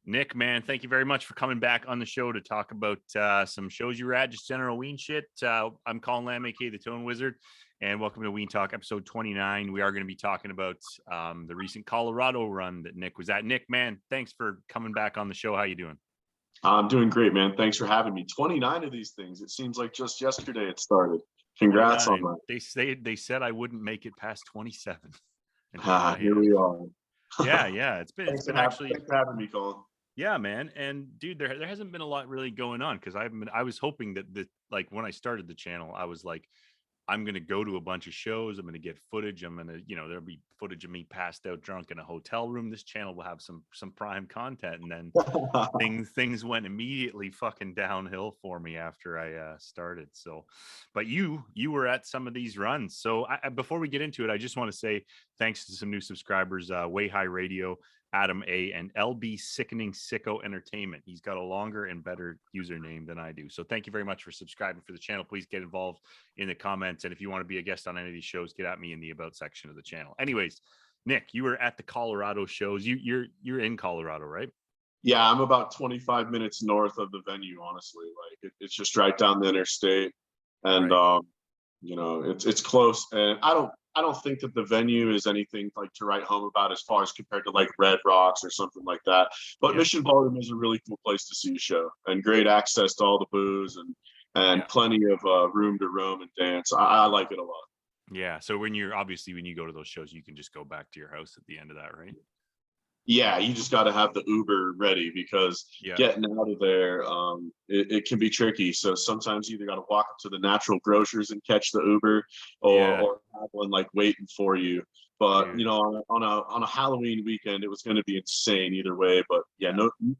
Nick, man, thank you very much for coming back on the show to talk about some shows you were at, just general Ween shit. I'm Colin Lamb, aka the Tone Wizard, and welcome to Ween Talk, episode 29. We are going to be talking about the recent Colorado run that Nick was at. Nick, man, thanks for coming back on the show. How you doing? I'm doing great, man. Thanks for having me. 29 of these things. It seems like just yesterday it started. Congrats on that. They said I wouldn't make it past 27. And here we are. Yeah. It's been actually. Thanks for having me, Colin. Yeah, man. And dude, there hasn't been a lot really going on because I was hoping that when I started the channel, I was like, I'm going to go to a bunch of shows. I'm going to get footage. I'm going to, there'll be footage of me passed out drunk in a hotel room. This channel will have some prime content. And then things went immediately fucking downhill for me after I started. So, but you were at some of these runs. So before we get into it, I just want to say thanks to some new subscribers, Way High Radio, Adam A, and LB Sickening Sicko Entertainment. He's got a longer and better username than I do. So thank you very much for subscribing for the channel. Please get involved in the comments. And if you want to be a guest on any of these shows, get at me in the about section of the channel. Anyways, Nick, you were at the Colorado shows. You're in Colorado, right? Yeah, I'm about 25 minutes north of the venue, honestly. Like it's just right down the interstate. And right. It's close. And I don't think that the venue is anything like to write home about as far as compared to like Red Rocks or something like that. But yeah. Mission Ballroom is a really cool place to see a show and great access to all the booze and plenty of room to roam and dance. I like it a lot. Yeah. So when you go to those shows, you can just go back to your house at the end of that, right? Yeah, you just got to have the Uber ready because getting out of there, it can be tricky. So sometimes you either got to walk up to the natural grocers and catch the Uber, or have one like waiting for you. But on a Halloween weekend, it was going to be insane either way. But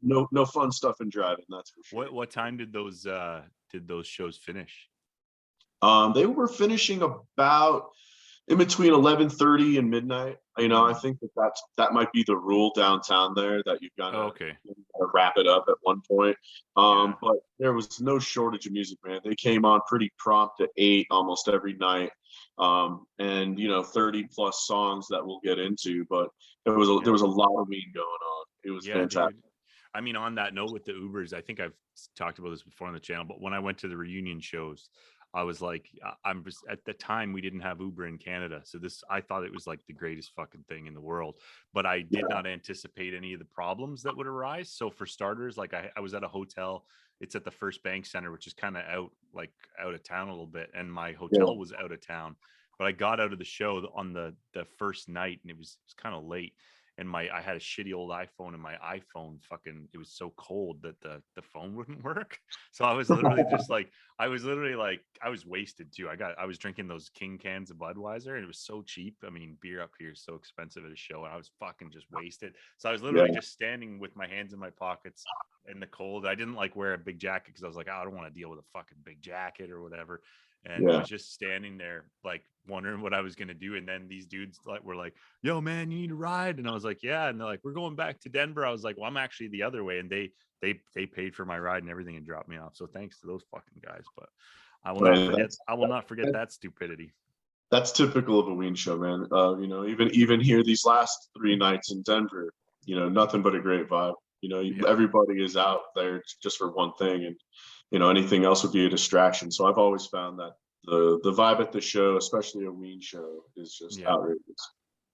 no fun stuff in driving. That's for sure. What time did those shows finish? They were finishing about in between 11:30 and midnight. I think that might be the rule downtown there, that you've got to wrap it up at one point. But there was no shortage of music, man. They came on pretty prompt at 8 almost every night. And 30 plus songs that we'll get into, but there was a lot of Ween going on. It was fantastic. Dude. I mean, on that note with the Ubers, I think I've talked about this before on the channel, but when I went to the reunion shows, I was like, at the time we didn't have Uber in Canada. So I thought it was like the greatest fucking thing in the world, but I did not anticipate any of the problems that would arise. So for starters, like I was at a hotel, it's at the First Bank Center, which is kind of out of town a little bit. And my hotel was out of town, but I got out of the show on the first night and it was kind of late. And I had a shitty old iPhone, and my iPhone it was so cold that the phone wouldn't work. So I was literally I was wasted too. I was drinking those King cans of Budweiser, and it was so cheap. I mean, beer up here is so expensive at a show, and I was fucking just wasted. So I was literally just standing with my hands in my pockets in the cold. I didn't wear a big jacket because I was like, I don't want to deal with a fucking big jacket or whatever. And I was just standing there wondering what I was going to do. And then these dudes were like, yo, man, you need a ride? And I was like, yeah. And they're like, we're going back to Denver. I was like, well, I'm actually the other way. And they paid for my ride and everything and dropped me off. So thanks to those fucking guys. But I will not forget that stupidity. That's typical of a Ween show, man. Even here these last 3 nights in Denver, nothing but a great vibe. Everybody is out there just for one thing, and anything else would be a distraction. So I've always found that the vibe at the show, especially a Ween show, is just outrageous.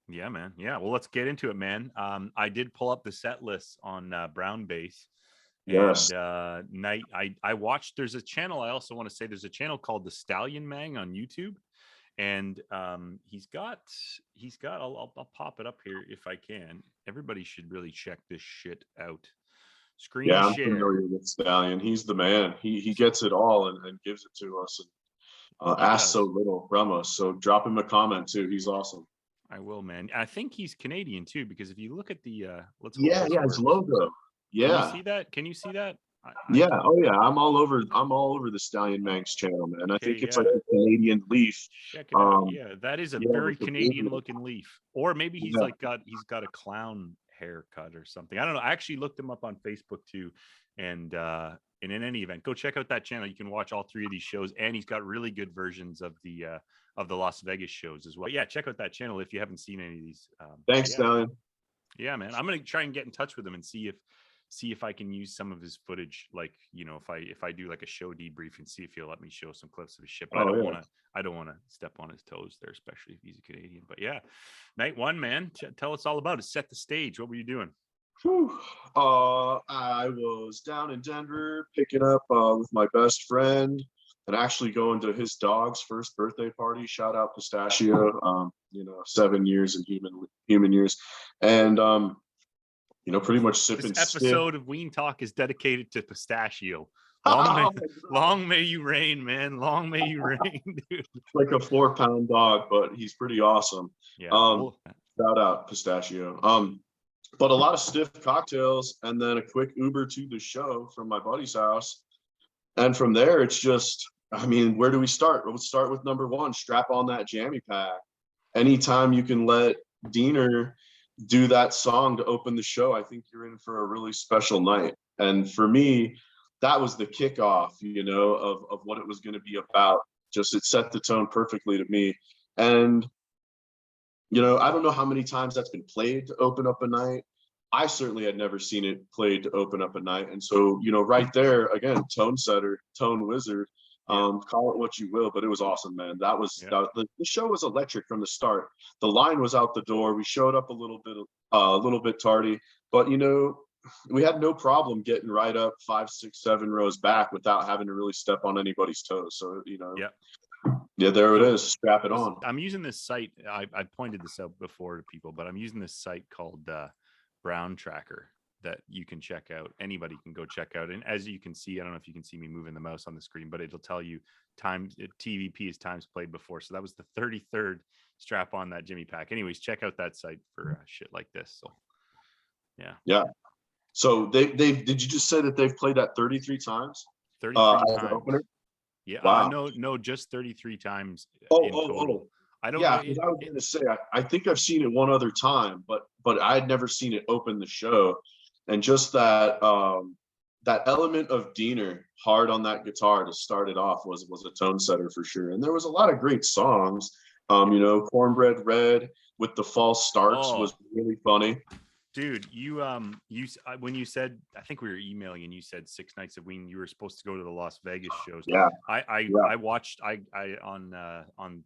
Yeah, man. Yeah. Well, let's get into it, man. I did pull up the set list on Brownbase. Yes. And I watched. There's a channel. I also want to say there's a channel called the Stallion Mang on YouTube, and he's got. I'll pop it up here if I can. Everybody should really check this shit out. Screen share. I'm familiar with Stallion. He's the man. He gets it all and gives it to us and asks so little from us. So drop him a comment too. He's awesome. I will, man. I think he's Canadian too, because if you look at the his logo. Yeah. Can you see that? Oh yeah. I'm all over the Stallion Mang's channel, man. I think it's like a Canadian leaf. That is a very Canadian looking leaf. Or maybe he's got a clown haircut or something. I don't know. I actually looked him up on Facebook too, and in any event, go check out that channel. You can watch all 3 of these shows, and he's got really good versions of the Las Vegas shows as well. Yeah, check out that channel if you haven't seen any of these. Thanks, Stallion. Yeah, man. I'm gonna try and get in touch with him and see see if I can use some of his footage, like, you know, if I do like a show debrief, and see if he'll let me show some clips of his shit. But I don't want to step on his toes there, especially if he's a Canadian. But yeah, night one, man. Tell us all about it. Set the stage. What were you doing? I was down in Denver picking up with my best friend, and actually going to his dog's first birthday party. Shout out Pistachio. 7 years in human years, and pretty much sipping. This episode of Ween Talk is dedicated to Pistachio. Long may you reign, man. Long may you reign, dude. Like a 4-pound dog, but he's pretty awesome. Yeah. Shout out Pistachio. But a lot of stiff cocktails, and then a quick Uber to the show from my buddy's house. And from there, it's just, where do we start? We'll start with number one, strap on that jammy pack. Anytime you can let Diener do that song to open the show, I think you're in for a really special night. And for me, that was the kickoff, of what it was going to be about. Just, it set the tone perfectly to me. And I don't know how many times that's been played to open up a night. I certainly had never seen it played to open up a night. And so, right there, again, tone setter, tone wizard, call it what you will, but it was awesome, man. The show was electric from the start. The line was out the door. We showed up a little bit tardy, but we had no problem getting right up 5, 6, 7 rows back without having to really step on anybody's toes. So, yeah, there it is. Strap it on. I'm using this site. I pointed this out before to people, but I'm using this site called Brown Tracker that you can check out. Anybody can go check out. And as you can see, I don't know if you can see me moving the mouse on the screen, but it'll tell you TVP is times played before. So that was the 33rd strap on that Jimmy pack. Anyways, check out that site for shit like this. So yeah. Yeah. So they did you just say that they've played that 33 times? 33 times. Opener? Yeah. Wow. No, just 33 times in total. I don't know. I was going to say, I think I've seen it one other time, but I had never seen it open the show. And just that element of Diener hard on that guitar to start it off was a tone setter for sure. And there was a lot of great songs. Cornbread Red with the false starts was really funny. Dude, you when you said, I think we were emailing and you said 6 nights of Ween, you were supposed to go to the Las Vegas shows. Yeah. I watched on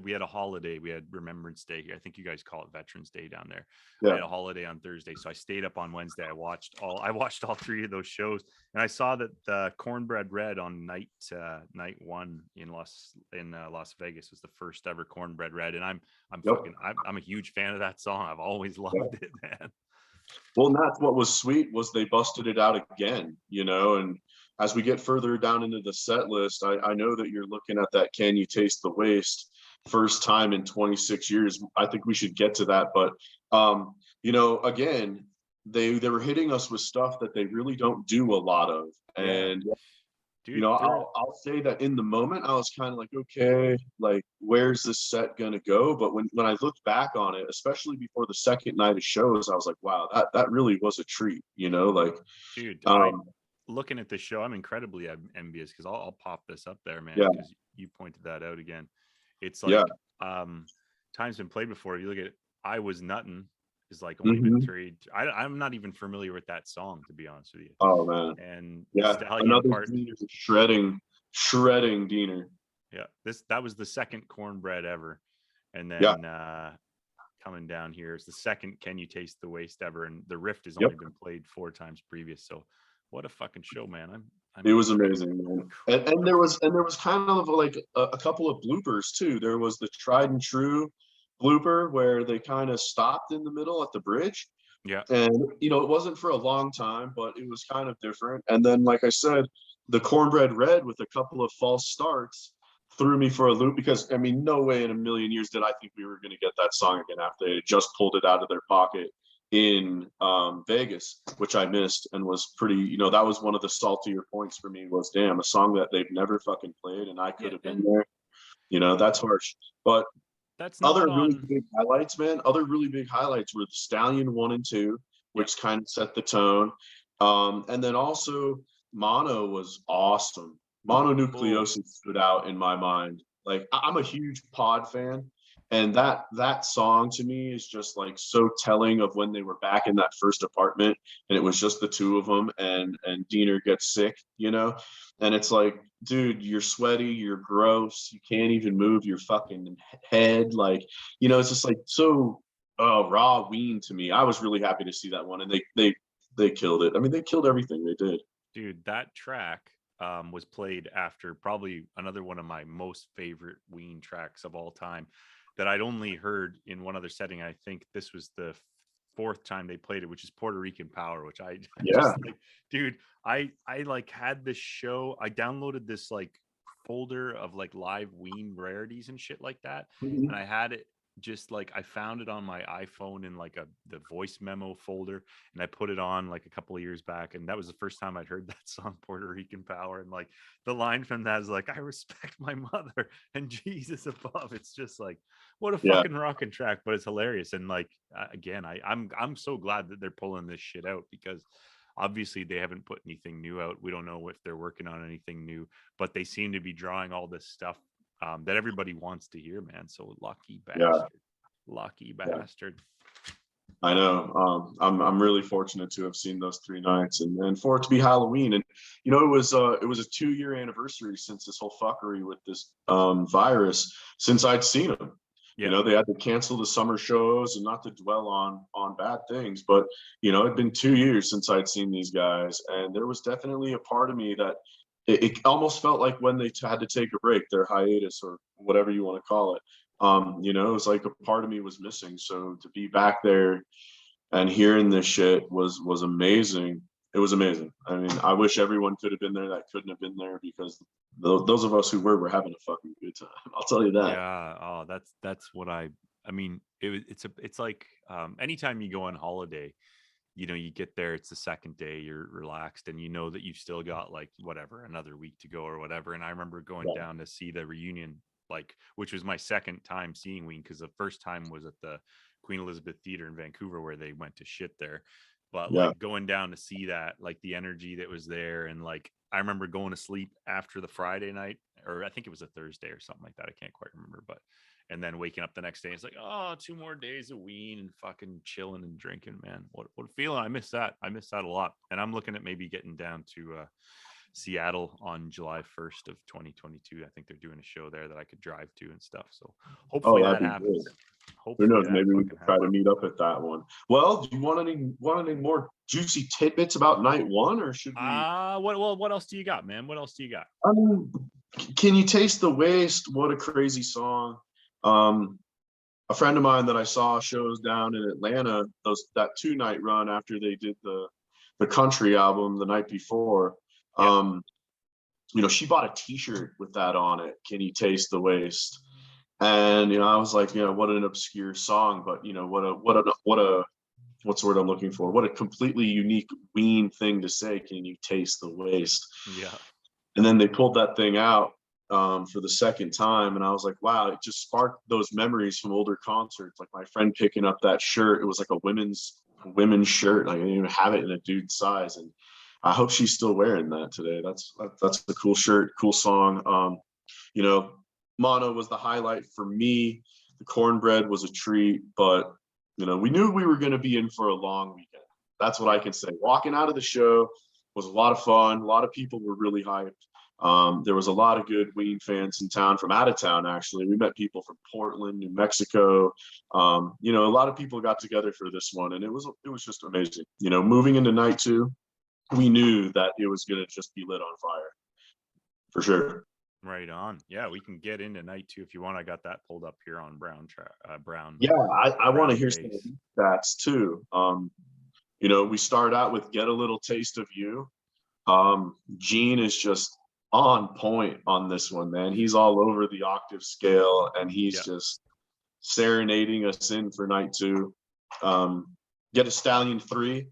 we had a holiday. We had Remembrance Day. I think you guys call it Veterans Day down there. Yeah. I had a holiday on Thursday, so I stayed up on Wednesday. I watched all 3 of those shows, and I saw that the Cornbread Red on night 1 in Las Vegas was the first ever Cornbread Red, and I'm a huge fan of that song. I've always loved it, man. Well, and that's what was sweet was they busted it out again, and as we get further down into the set list, I know that you're looking at that Can You Taste the Waste first time in 26 years. I think we should get to that. But, again, they were hitting us with stuff that they really don't do a lot of. And, dude, I'll say that in the moment, I was kind of like, okay, like, where's this set going to go? But when I looked back on it, especially before the second night of shows, I was like, wow, that really was a treat, Dude, looking at this show, I'm incredibly envious because I'll pop this up there, man, because you pointed that out again. It's like time's been played before. You look at I Was Nuttin' is like only been 3. I'm not even familiar with that song, to be honest with you. Oh man. And another part shredding Diener. Yeah, that was the second Cornbread ever. And then coming down here is the second Can You Taste the Waste ever, and the riff has only been played 4 times previous. So what a fucking show, man. It was amazing, man. And there was kind of like a couple of bloopers too. There was the tried and true blooper where they kind of stopped in the middle at the bridge. Yeah. And it wasn't for a long time, but it was kind of different. And then, like I said, the Cornbread Red with a couple of false starts threw me for a loop because no way in a million years did I think we were going to get that song again after they just pulled it out of their pocket in Vegas, which I missed and was pretty, that was one of the saltier points for me was, damn, a song that they've never fucking played and I could have been there. That's harsh. But that's really big highlights, man. Other really big highlights were the Stallion 1 and 2, which kind of set the tone. And then also Mono was awesome. Mononucleosis stood out in my mind. Like, I'm a huge Pod fan. And that song to me is just like so telling of when they were back in that first apartment and it was just the two of them, and Diener gets sick, and it's like, dude, you're sweaty, you're gross, you can't even move your fucking head, like, it's just like so raw Ween to me. I was really happy to see that one, and they killed it. I mean, they killed everything they did. Dude, that track was played after probably another one of my most favorite Ween tracks of all time that I'd only heard in one other setting. I think this was the fourth time they played it, which is Puerto Rican Power, which I just like, dude, I like had this show. I downloaded this like folder of like live Ween rarities and shit like that. Mm-hmm. And I had it just like, I found it on my iPhone in like the voice memo folder, and I put it on like a couple of years back, and that was the first time I'd heard that song, Puerto Rican Power. And like the line from that is like, I respect my mother and Jesus above. It's just like, what a fucking rocking track, but it's hilarious. And like again, I'm so glad that they're pulling this shit out, because obviously they haven't put anything new out. We don't know if they're working on anything new, but they seem to be drawing all this stuff that everybody wants to hear, man. So lucky bastard. Lucky bastard. I know. I'm really fortunate to have seen those 3 nights, and for it to be Halloween, and it was a 2-year anniversary since this whole fuckery with this virus, since I'd seen them. They had to cancel the summer shows, and not to dwell on bad things, but it'd been 2 years since I'd seen these guys, and there was definitely a part of me that it almost felt like when they had to take a break, their hiatus or whatever you want to call it. It was like a part of me was missing. So to be back there and hearing this shit was amazing. It was amazing. I mean, I wish everyone could have been there that couldn't have been there, because those of us who were having a fucking good time. I'll tell you that. Yeah. Oh, that's what I mean, it's like anytime you go on holiday, you get there, it's the second day, you're relaxed, and that you've still got like whatever, another week to go or whatever. And I remember going down to see the reunion, like, which was my second time seeing Ween, because the first time was at the Queen Elizabeth Theater in Vancouver, where they went to shit there. But like going down to see that, like the energy that was there, and like I remember going to sleep after the Friday night, or I think it was a Thursday or something like that, I can't quite remember, but and then waking up the next day, it's like, oh, 2 more days of Ween and fucking chilling and drinking, man. What a feeling. I miss that a lot. And I'm looking at maybe getting down to Seattle on July 1st of 2022. I think they're doing a show there that I could drive to and stuff. So hopefully that happens. Who knows? Maybe we can try to meet up at that one. Well, do you want any more juicy tidbits about night one, or should we? What else do you got, man? What else do you got? Can You Taste the Waste? What a crazy song. A friend of mine that I saw shows down in Atlanta, that 2-night run after they did the country album the night before. She bought a T-shirt with that on it. Can You Taste the Waste? And I was like, what an obscure song, but what's the word I'm looking for? What a completely unique Ween thing to say. Can you taste the waste? Yeah. And then they pulled that thing out for the second time, and I was like, wow, it just sparked those memories from older concerts. Like my friend picking up that shirt, it was like a women's shirt. Like I didn't even have it in a dude's size, and I hope she's still wearing that today. That's a cool shirt, cool song. Mono was the highlight for me. The Cornbread was a treat, but we knew we were going to be in for a long weekend. That's what I can say. Walking out of the show was a lot of fun. A lot of people were really hyped. There was a lot of good Ween fans in town, from out of town, actually. We met people from Portland, New Mexico. A lot of people got together for this one, and it was just amazing. Moving into night 2, we knew that it was going to just be lit on fire, for sure. Right on. Yeah, we can get into night 2 if you want. I got that pulled up here on Brown. Yeah, I want to hear some of these stats too. We start out with Get a Little Taste of You. Gene is just on point on this one, man. He's all over the octave scale, and he's just serenading us in for night 2. Get a Stallion 3.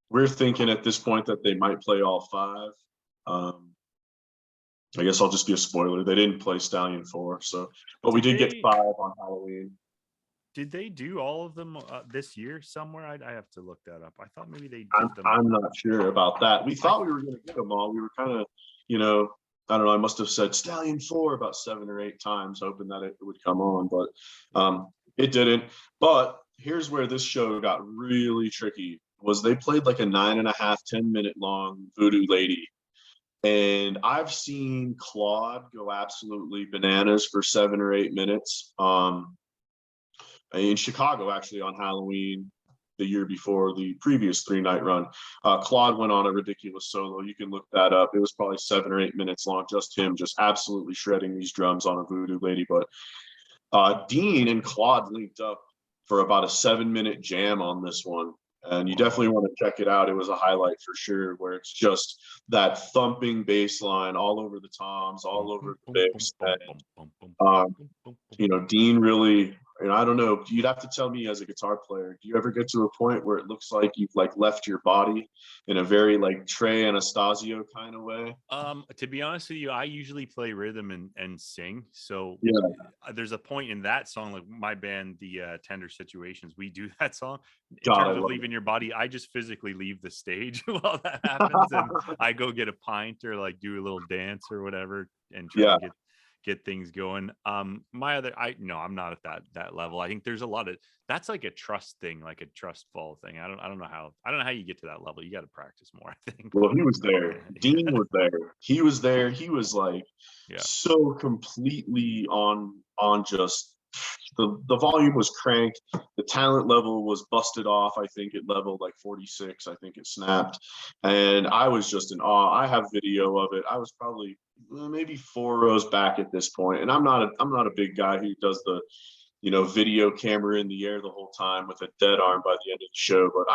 We're thinking at this point that they might play all 5. I guess I'll just be a spoiler. They didn't play Stallion 4, but we did get 5 on Halloween. Did they do all of them this year somewhere? I have to look that up. I thought maybe they did them. I'm not sure about that. We thought we were going to get them all. We were kind of, I don't know, I must have said Stallion 4 about 7 or 8 times, hoping that it would come on, but it didn't. But here's where this show got really tricky, was they played like a 9.5, 10-minute long Voodoo Lady. And I've seen Claude go absolutely bananas for 7 or 8 minutes. In Chicago, actually, on Halloween, the year before the previous 3-night run, Claude went on a ridiculous solo. You can look that up. It was probably 7 or 8 minutes long, just him just absolutely shredding these drums on a Voodoo Lady. But Dean and Claude linked up for about a 7-minute jam on this one. And you definitely want to check it out. It was a highlight for sure, where it's just that thumping bass line all over the toms, all over the bass. Dean really, I don't know, you'd have to tell me as a guitar player, do you ever get to a point where it looks like you've like left your body in a very like Trey Anastasio kind of way? To be honest with you, I usually play rhythm and sing. So yeah, there's a point in that song, like my band, the Tender Situations, we do that song. In terms of leaving your body, I just physically leave the stage while that happens, and I go get a pint or like do a little dance or whatever and try to get things going. I'm not at that level. I think there's a lot of, that's like a trust thing, like a trust fall thing. I don't know how you get to that level. You got to practice more, I think. Well, he was there. Dean was there. He was there. He was like so completely on just the volume was cranked. The talent level was busted off. I think it leveled like 46. I think it snapped. And I was just in awe. I have video of it. I was probably maybe 4 rows back at this point. And I'm not a big guy who does the, video camera in the air the whole time with a dead arm by the end of the show. But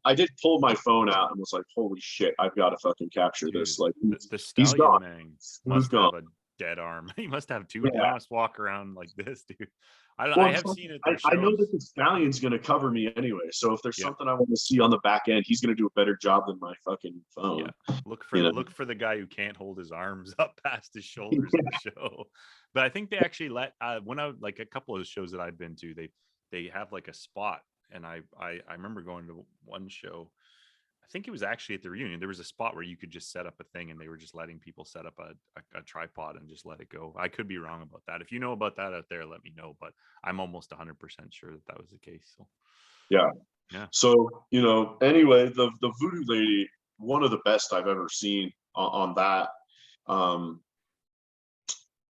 I did pull my phone out and was like, holy shit, I've got to fucking capture this. Like the Stallion Mang must have a dead arm. He must have 2. He must walk around like this, dude. I have seen it. I know that the Stallion's going to cover me anyway. So if there's something I want to see on the back end, he's going to do a better job than my fucking phone. Yeah. Look for the guy who can't hold his arms up past his shoulders in the show. But I think they actually let when I like a couple of the shows that I've been to, they have like a spot, and I remember going to one show. I think it was actually at the reunion. There was a spot where you could just set up a thing, and they were just letting people set up a tripod and just let it go. I could be wrong about that. If you know about that out there, let me know. But I'm almost 100% sure that was the case. So yeah. So anyway, the Voodoo Lady, one of the best I've ever seen on that.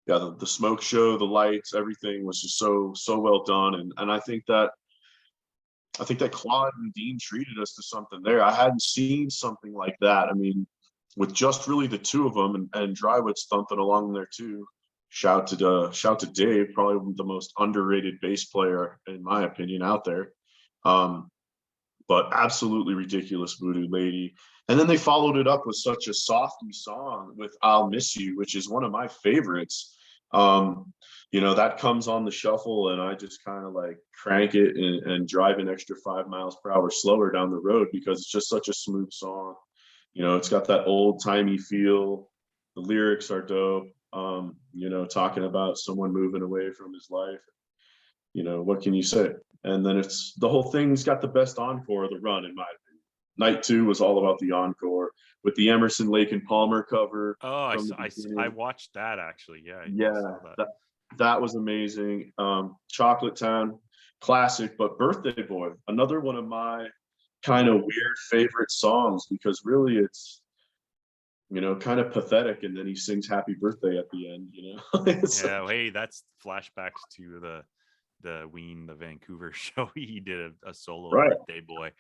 The smoke show, the lights, everything was just so well done, and I think that Claude and Dean treated us to something there. I hadn't seen something like that. I mean, with just really the two of them and Drywood's thumping along there too. Shout to Dave, probably the most underrated bass player in my opinion out there. But absolutely ridiculous Voodoo Lady. And then they followed it up with such a softy song with I'll Miss You, which is one of my favorites. That comes on the shuffle and I just kind of like crank it and drive an extra 5 miles per hour slower down the road because it's just such a smooth song. It's got that old timey feel. The lyrics are dope. Talking about someone moving away from his life. What can you say? And then the whole thing's got the best encore of the run, in my opinion. Night 2 was all about the encore with the Emerson, Lake and Palmer cover. Oh, I watched that actually. That was amazing. Chocolate Town, classic, but Birthday Boy, another one of my kind of weird favorite songs because really it's kind of pathetic, and then he sings Happy Birthday at the end. Hey, that's flashbacks to the Ween, the Vancouver show. He did a solo Birthday Boy.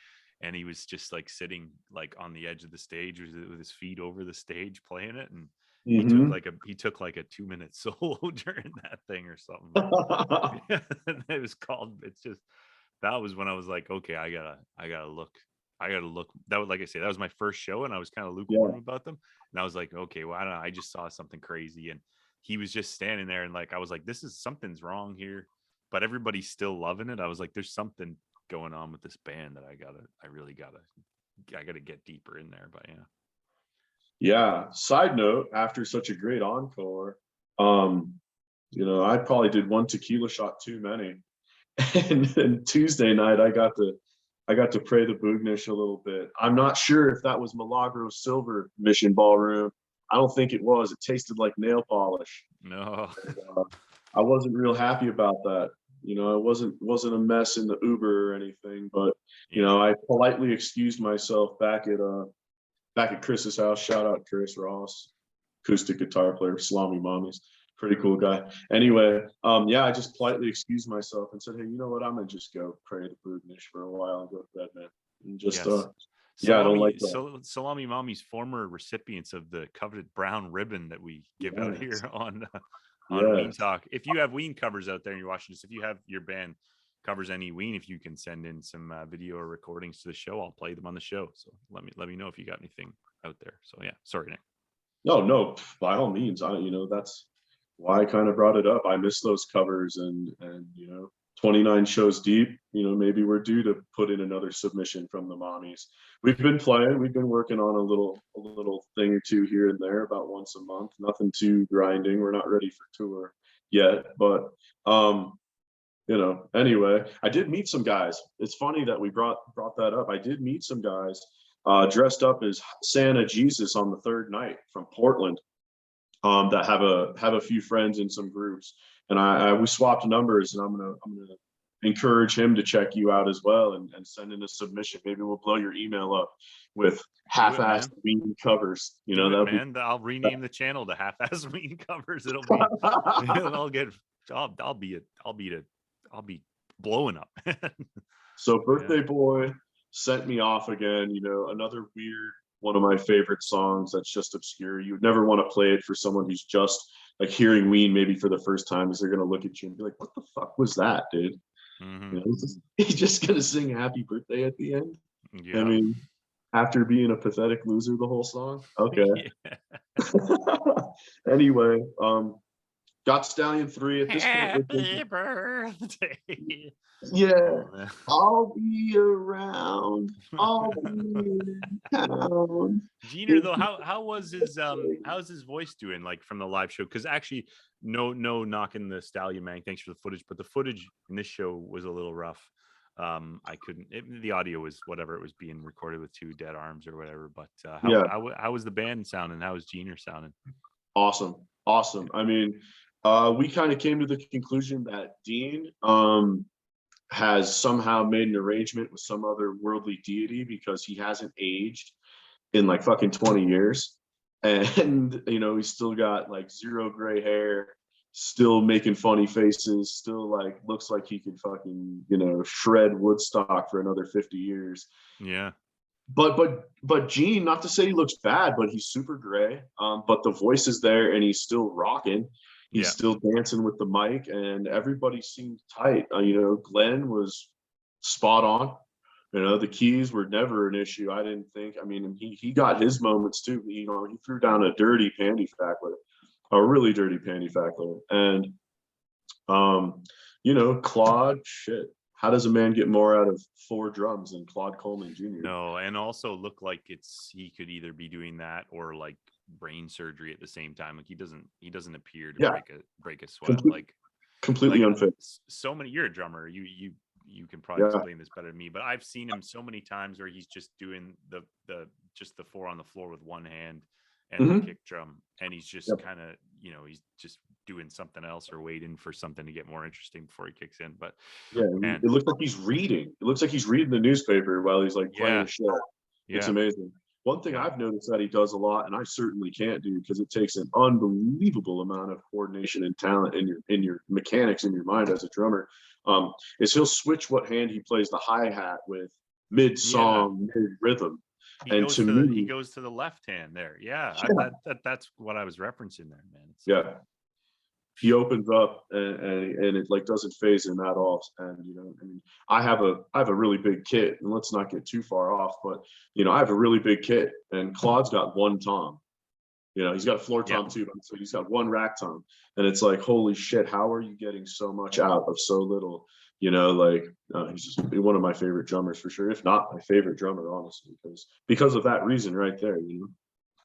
And he was just like sitting like on the edge of the stage with his feet over the stage playing it, and he took like a 2-minute solo during that thing or something. It was called. That was when I was like, okay, I gotta look. That was, like I say, that was my first show, and I was kind of lukewarm about them. And I was like, okay, well, I don't know. I just saw something crazy, and he was just standing there, and like I was like, something's wrong here, but everybody's still loving it. I was like, there's something going on with this band that I gotta get deeper in there. But side note, after such a great encore, I probably did one tequila shot too many. And Tuesday night I got to pray the Boognish a little bit. I'm not sure if that was Milagro Silver Mission Ballroom I don't think it was. It tasted like nail polish. No. And, I wasn't real happy about that. You know, it wasn't a mess in the Uber or anything, but you know, I politely excused myself back at Chris's house. Shout out Chris Ross, acoustic guitar player, Salami Mommies, pretty cool guy. Anyway, yeah, I just politely excused myself and said, hey, you know what? I'm gonna just go pray to Budnish for a while and go to bed, man. And just yeah, I don't like that. Salami Mommy's former recipients of the coveted brown ribbon that we give out here on Ween Talk. If you have Ween covers out there and you're watching this, if you have your band covers any Ween, if you can send in some video or recordings to the show, I'll play them on the show. So let me know if you got anything out there. So yeah, sorry, Nick. No, by all means. That's why I kind of brought it up. I miss those covers, and 29 shows deep, maybe we're due to put in another submission from the Mommies. We've been working on a little thing or two here and there, about once a month. Nothing too grinding. We're not ready for tour yet, but anyway, I did meet some guys. It's funny that we brought that up. I did meet some guys dressed up as Santa Jesus on the third night from Portland, that have a few friends in some groups, and we swapped numbers, and I'm gonna encourage him to check you out as well and send in a submission. Maybe we'll blow your email up with half-assed Ween covers. I'll rename the channel to half-assed Ween covers. It'll be I'll be blowing up. So Birthday Boy sent me off again, another weird one of my favorite songs that's just obscure. You would never want to play it for someone who's just like hearing Ween maybe for the first time, is they're going to look at you and be like, what the fuck was that, dude? Mm-hmm. He's just going to sing happy birthday at the end. Yeah. I mean, after being a pathetic loser the whole song. Okay. Anyway, got Stallion 3 at this point. Happy birthday. Yeah, I'll be around. I'll be in town. Jeaner, though, how's his voice doing, like, from the live show? Because actually, no knocking the Stallion Mang. Thanks for the footage, but the footage in this show was a little rough. I couldn't. The audio was whatever. It was being recorded with two dead arms or whatever. But how was the band sounding? How was Jeaner sounding? Awesome. I mean, we kind of came to the conclusion that Dean has somehow made an arrangement with some other worldly deity, because he hasn't aged in like fucking 20 years. And, he's still got like zero gray hair, still making funny faces, still like looks like he could fucking, shred Woodstock for another 50 years. Yeah. But Gene, not to say he looks bad, but he's super gray. But the voice is there and he's still rocking. He's still dancing with the mic, and everybody seemed tight. Glenn was spot on. The keys were never an issue, I didn't think. I mean, he got his moments too. He threw down a dirty panty fackler, a really dirty panty fackler. And, Claude, shit. How does a man get more out of 4 drums than Claude Coleman Jr.? No, and also look like he could either be doing that or like brain surgery at the same time. Like he doesn't appear to break a sweat. Completely unfit. So many. You're a drummer. You can probably explain this better than me, but I've seen him so many times where he's just doing the 4 on the floor with one hand and the kick drum, and he's just kind of he's just doing something else or waiting for something to get more interesting before he kicks in. But it looks like he's reading. It looks like he's reading the newspaper while he's like playing a show. It's amazing. One thing I've noticed that he does a lot, and I certainly can't do because it takes an unbelievable amount of coordination and talent in your mechanics in your mind as a drummer, is he'll switch what hand he plays the hi-hat with mid-song, mid-rhythm. He goes to the left hand there. That's what I was referencing there, man. He opens up and it like doesn't phase him at all. And I have a really big kit, and let's not get too far off, but I have a really big kit, and Claude's got one tom. He's got a floor tom too, so he's got one rack tom, and it's like, holy shit, how are you getting so much out of so little? He's just one of my favorite drummers for sure, if not my favorite drummer, honestly, because of that reason right there.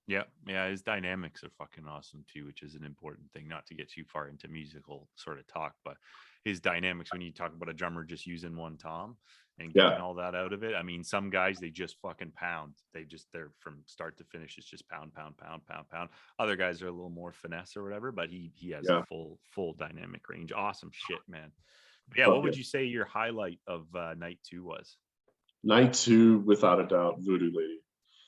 Yeah, his dynamics are fucking awesome too, which is an important thing. Not to get too far into musical sort of talk, but his dynamics, when you talk about a drummer just using one tom and getting all that out of it. I mean, some guys, they just fucking pound. They're from start to finish. It's just pound, pound, pound, pound, pound. Other guys are a little more finesse or whatever, but he has a full dynamic range. Awesome shit, man. Yeah. What would you say your highlight of night 2 was? Night 2, without a doubt, Voodoo Lady.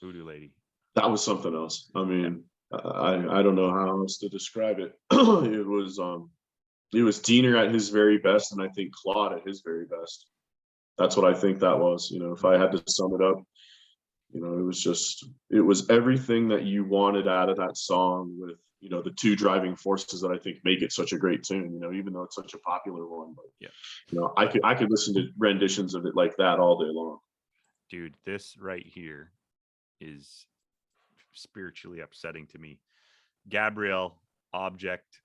Voodoo Lady. That was something else. I mean, I don't know how else to describe it. It was Diener at his very best, and I think Claude at his very best. That's what I think that was. You know, if I had to sum it up, you know, it was everything that you wanted out of that song, with, you know, the 2 driving forces that I think make it such a great tune, you know, even though it's such a popular one. But you know, I could listen to renditions of it like that all day long. Dude, this right here is spiritually upsetting to me. Gabrielle, Object,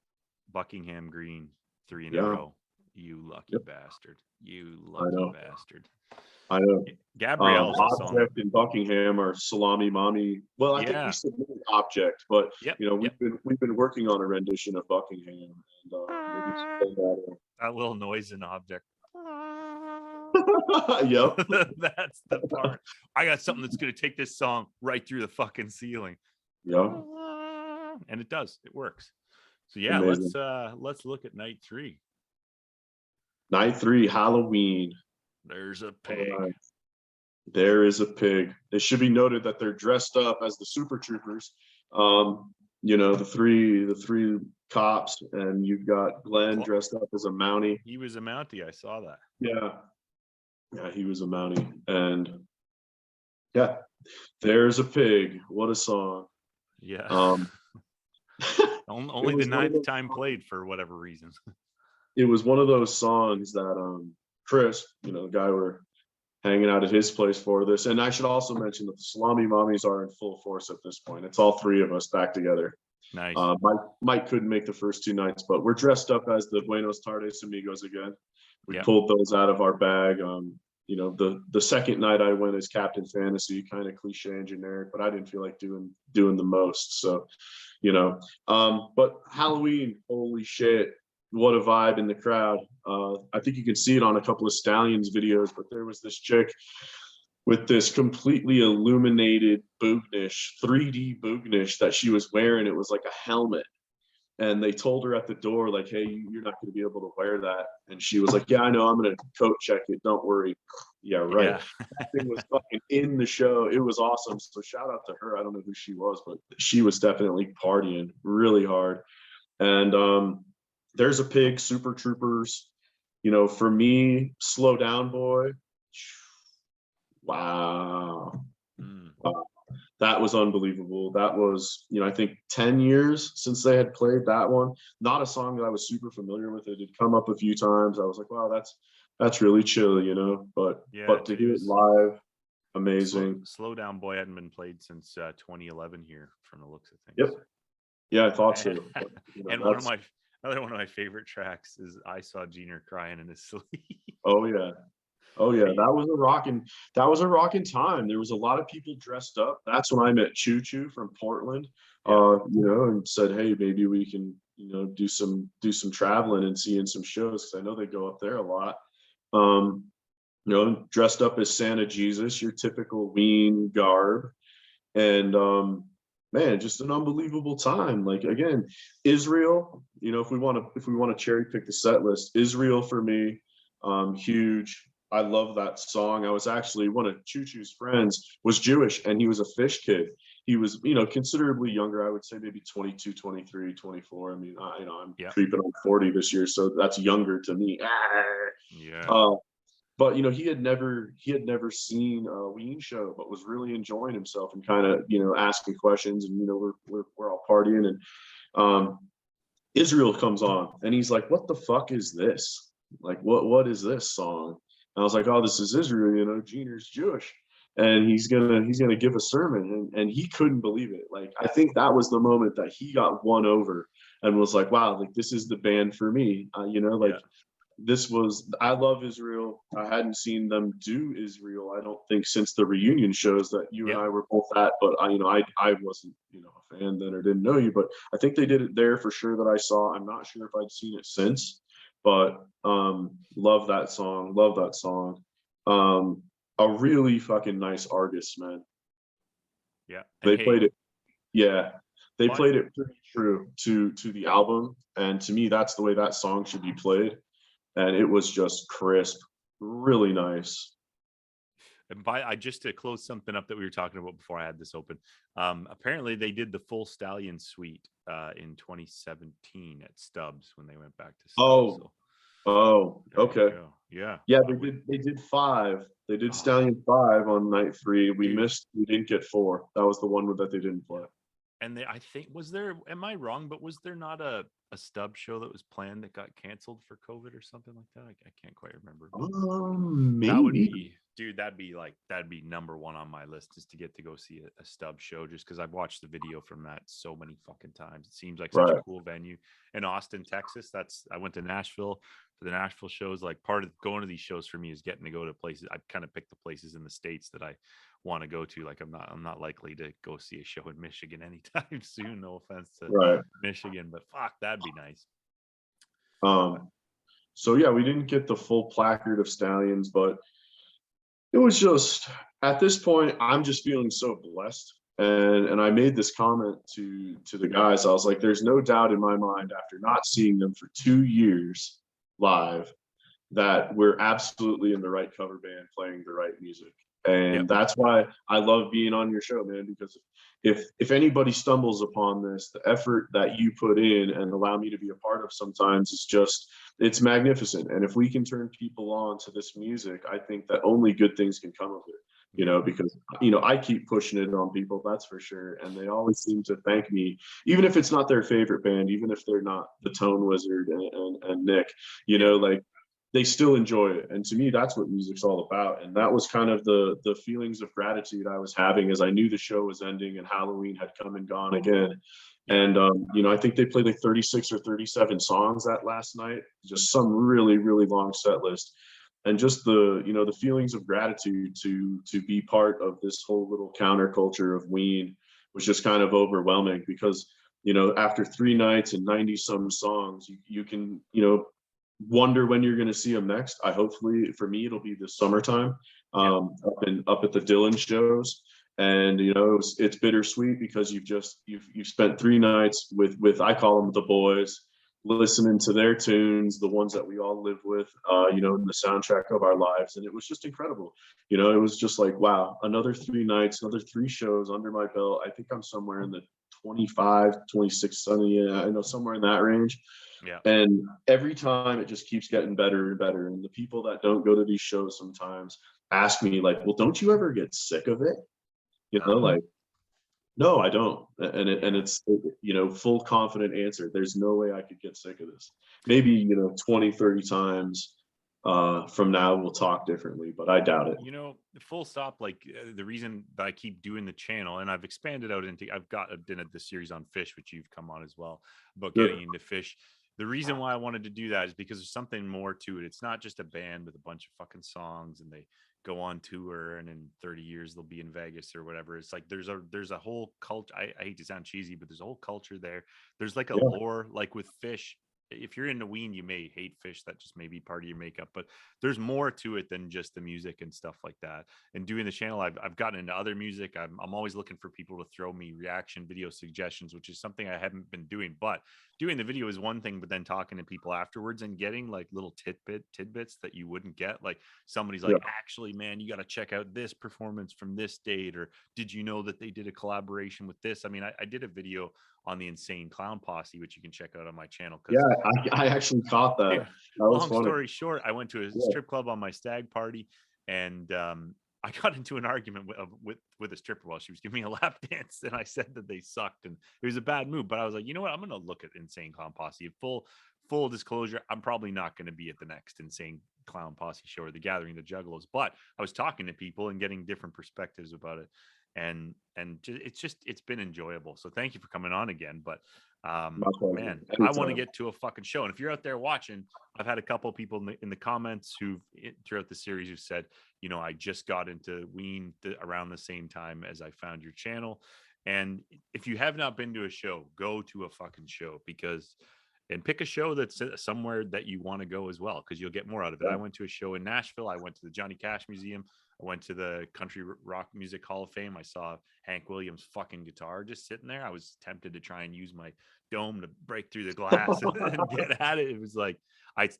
Buckingham Green, 3 in a row. You lucky bastard. You lucky bastard. I know. Gabrielle's Object and Buckingham are Salami Mommy. Well, I think we submitted Object, but you know, we've been working on a rendition of Buckingham, and that little noise in Object. Yep. That's the part. I got something that's going to take this song right through the fucking ceiling. Yeah. And it does. It works. So yeah, amazing. Let's look at night 3. Night 3, Halloween. There's a pig. Right. There is a pig. It should be noted that they're dressed up as the Super Troopers. You know, the three cops, and you've got Glenn dressed up as a Mountie. He was a Mountie. I saw that. Yeah, he was a Mountie. And yeah, there's a pig. What a song. Yeah. Only the 9th time played for whatever reason. It was one of those songs that Chris, you know, the guy we're hanging out at his place for this. And I should also mention that the Salami Mommies are in full force at this point. It's all 3 of us back together. Nice. Mike couldn't make the first 2 nights, but we're dressed up as the Buenos Tardes Amigos again. We pulled those out of our bag. You know, the second night I went as Captain Fantasy, kind of cliche and generic, but I didn't feel like doing the most. So, you know, but Halloween, holy shit, what a vibe in the crowd. I think you can see it on a couple of Stallions videos, but there was this chick with this completely illuminated boognish, 3D boognish that she was wearing. It was like a helmet. And they told her at the door, like, hey, you're not going to be able to wear that. And she was like, yeah, I know, I'm going to coat check it. Don't worry. Yeah, right. Yeah. That thing was fucking in the show. It was awesome. So shout out to her. I don't know who she was, but she was definitely partying really hard. And there's a pig, Super Troopers. You know, for me, Slow Down Boy. Wow. Wow. That was unbelievable. That was, you know, I think 10 years since they had played that one. Not a song that I was super familiar with. It had come up a few times. I was like, wow, that's really chill, you know. But to hear it live, amazing. Slow Down Boy hadn't been played since 2011 here, from the looks of things. Yep. Yeah, I thought so. But, you know, and another one of my favorite tracks is I Saw Diener Crying in His Sleep. Oh yeah. Oh yeah, that was a rocking time. There was a lot of people dressed up. That's when I met Choo Choo from Portland, you know, and said, hey, maybe we can, you know, do some traveling and seeing some shows, because I know they go up there a lot. You know, dressed up as Santa Jesus, your typical Ween garb, and man, just an unbelievable time. Like, again, Israel, you know, if we want to cherry pick the set list, Israel for me, huge. I love that song. I was actually, one of Choo Choo's friends was Jewish, and he was a Fish kid. He was, you know, considerably younger. I would say maybe 22, 23, 24. I mean, you know, I'm creeping on 40 this year, so that's younger to me. Yeah. But you know, he had never seen a Ween show, but was really enjoying himself and kind of, you know, asking questions. And you know, we're all partying, and Israel comes on, and he's like, "What the fuck is this? Like, what is this song?" And I was like, oh, this is Israel, you know, Diener's Jewish, and he's gonna give a sermon, and he couldn't believe it. Like, I think that was the moment that he got won over and was like, wow, like, this is the band for me. You know, like, this was, I love Israel. I hadn't seen them do Israel, I don't think, since the reunion shows that you and I were both at, but I wasn't, you know, a fan then or didn't know you, but I think they did it there for sure that I saw. I'm not sure if I'd seen it since. But love that song. A really fucking nice artist, man. Yeah. They played it. Yeah. They played it pretty true to the album. And to me, that's the way that song should be played. And it was just crisp, really nice. And I just to close something up that we were talking about before I had this open. Apparently they did the full Stallion suite in 2017 at Stubbs when they went back to Stubbs. Okay. Yeah. Yeah, they did 5. They did Stallion 5 on night 3. We didn't get 4. That was the one that they didn't play. And I think, am I wrong, but was there not a Stub show that was planned that got canceled for COVID or something like that? I can't quite remember. Maybe. That would be, dude, that'd be number 1 on my list, is to get to go see a Stub show, just because I've watched the video from that so many fucking times. It seems like such a cool venue in Austin, Texas. I went to Nashville for the Nashville shows. Like, part of going to these shows for me is getting to go to places. I've kind of picked the places in the States that I want to go to. Like, I'm not likely to go see a show in Michigan anytime soon. No offense to Michigan, but fuck, that'd be nice. So yeah, we didn't get the full placard of Stallions, but it was just, at this point, I'm just feeling so blessed. And I made this comment to the guys. I was like, there's no doubt in my mind, after not seeing them for 2 years live, that we're absolutely in the right cover band playing the right music. And that's why I love being on your show, man, because if anybody stumbles upon this, the effort that you put in and allow me to be a part of sometimes is just, it's magnificent. And if we can turn people on to this music, I think that only good things can come of it, you know, because, you know, I keep pushing it on people, that's for sure. And they always seem to thank me, even if it's not their favorite band, even if they're not the Tone Wizard and Nick, you know, like, they still enjoy it. And to me, that's what music's all about. And that was kind of the feelings of gratitude I was having as I knew the show was ending and Halloween had come and gone again. And, you know, I think they played like 36 or 37 songs that last night, just some really, really long set list. And just the, you know, the feelings of gratitude to be part of this whole little counterculture of Ween was just kind of overwhelming, because, you know, after 3 nights and 90 some songs, you can, you know, wonder when you're going to see them next. Hopefully for me, it'll be this summertime, up at the Dylan shows. And, you know, it's bittersweet because you've spent 3 nights with, I call them the boys, listening to their tunes, the ones that we all live with, you know, in the soundtrack of our lives. And it was just incredible. You know, it was just like, wow, another 3 nights, another 3 shows under my belt. I think I'm somewhere in the 25, 26, I know, somewhere in that range. Yeah. And every time it just keeps getting better and better. And the people that don't go to these shows sometimes ask me, like, well, don't you ever get sick of it? You know, like, no, I don't. And it's, you know, full confident answer. There's no way I could get sick of this. Maybe, you know, 20, 30 times from now we'll talk differently, but I doubt it. You know, full stop. Like, the reason that I keep doing the channel, and I've expanded out into, I've done the series on fish, which you've come on as well, about getting into fish. The reason why I wanted to do that is because there's something more to it. It's not just a band with a bunch of fucking songs and they go on tour and in 30 years they'll be in Vegas or whatever. It's like there's a whole culture. I hate to sound cheesy, but there's a whole culture there. There's like a lore, like with fish. If you're into Ween, you may hate fish. That just may be part of your makeup, but there's more to it than just the music and stuff like that. And doing the channel, I've gotten into other music. I'm always looking for people to throw me reaction video suggestions, which is something I haven't been doing. But doing the video is one thing, but then talking to people afterwards and getting like little tidbits that you wouldn't get. Like, somebody's like, actually, man, you got to check out this performance from this date, or did you know that they did a collaboration with this? I mean, I did a video on the Insane Clown Posse, which you can check out on my channel. I actually caught that. Long story short, I went to a strip club on my stag party, and I got into an argument with a stripper while she was giving me a lap dance, and I said that they sucked, and it was a bad move. But I was like, you know what? I'm going to look at Insane Clown Posse. Full disclosure, I'm probably not going to be at the next Insane Clown Posse show or the Gathering of the Juggalos, but I was talking to people and getting different perspectives about it. And it's been enjoyable. So thank you for coming on again. But man, I want to get to a fucking show. And if you're out there watching, I've had a couple of people in the comments throughout the series who said, you know, I just got into Ween around the same time as I found your channel. And if you have not been to a show, go to a fucking show, because And pick a show that's somewhere that you want to go as well, because you'll get more out of it. I went to a show in Nashville. I went to the Johnny Cash Museum. I went to the Country Rock Music Hall of Fame. I saw Hank Williams' fucking guitar just sitting there. I was tempted to try and use my dome to break through the glass and get at it. It was like,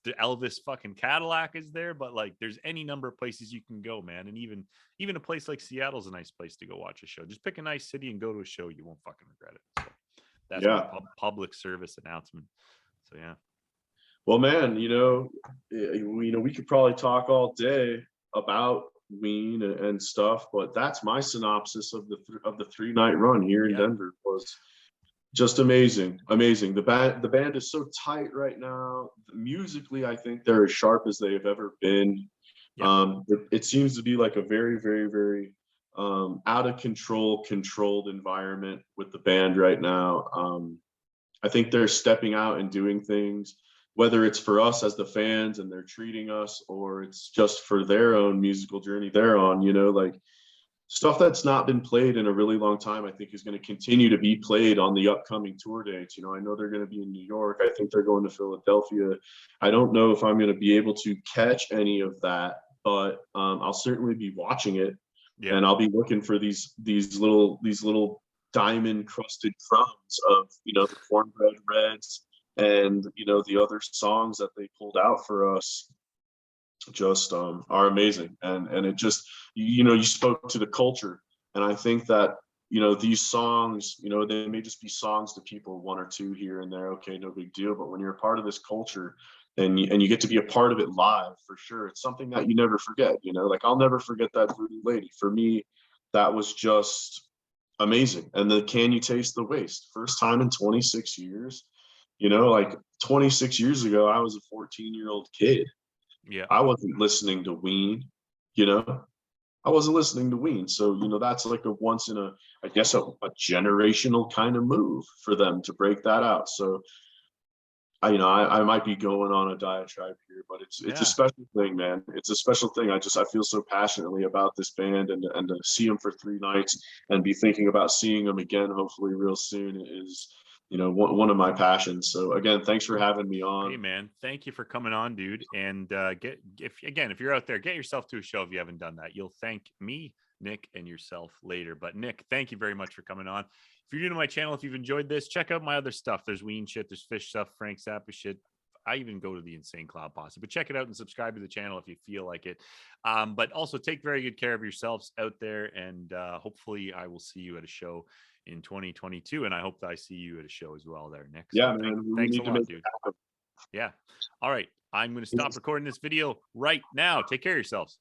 the Elvis fucking Cadillac is there, but like there's any number of places you can go, man. And even a place like Seattle's a nice place to go watch a show. Just pick a nice city and go to a show. You won't fucking regret it. So that's my public service announcement. So yeah. Well, man, we could probably talk all day about Ween and stuff, but that's my synopsis of the 3-night run here in Denver. Was just amazing. The band is so tight right now. Musically, I think they're as sharp as they have ever been. It seems to be like a very, very, very out of control, controlled environment with the band right now. I think they're stepping out and doing things, whether it's for us as the fans and they're treating us, or it's just for their own musical journey they're on, like stuff that's not been played in a really long time, I think is going to continue to be played on the upcoming tour dates. I know they're going to be in New York. I think they're going to Philadelphia. I don't know if I'm going to be able to catch any of that, but I'll certainly be watching it. And I'll be looking for these little diamond crusted crumbs of the Cornbread Reds and the other songs that they pulled out for us just are amazing. And it just you spoke to the culture, and I think that these songs, they may just be songs to people, one or two here and there, okay, no big deal, but when you're a part of this culture and you get to be a part of it live, for sure, it's something that you never forget. Like I'll never forget that Voodoo Lady. For me, that was just amazing. And the Can You Taste the Waste, first time in 26 years. Like 26 years ago, I was a 14-year-old kid. I wasn't listening to Ween. I wasn't listening to Ween. So that's like a once in a generational kind of move for them to break that out. So I might be going on a diatribe here, but it's a special thing, man. It's a special thing. I feel so passionately about this band, and to see them for 3 nights and be thinking about seeing them again, hopefully real soon, is one of my passions. So again, thanks for having me on. Hey man, thank you for coming on, dude. And if you're out there, get yourself to a show if you haven't done that. You'll thank me, Nick, and yourself later. But Nick, thank you very much for coming on. If you're new to my channel, if you've enjoyed this, check out my other stuff. There's Ween shit, there's Fish stuff, Frank Zappa shit. I even go to the Insane Cloud Posse, but check it out and subscribe to the channel if you feel like it. But also take very good care of yourselves out there. And hopefully I will see you at a show in 2022. And I hope that I see you at a show as well there, Nick. So man. Thanks a lot, dude. Yeah. All right. I'm going to stop recording this video right now. Take care of yourselves.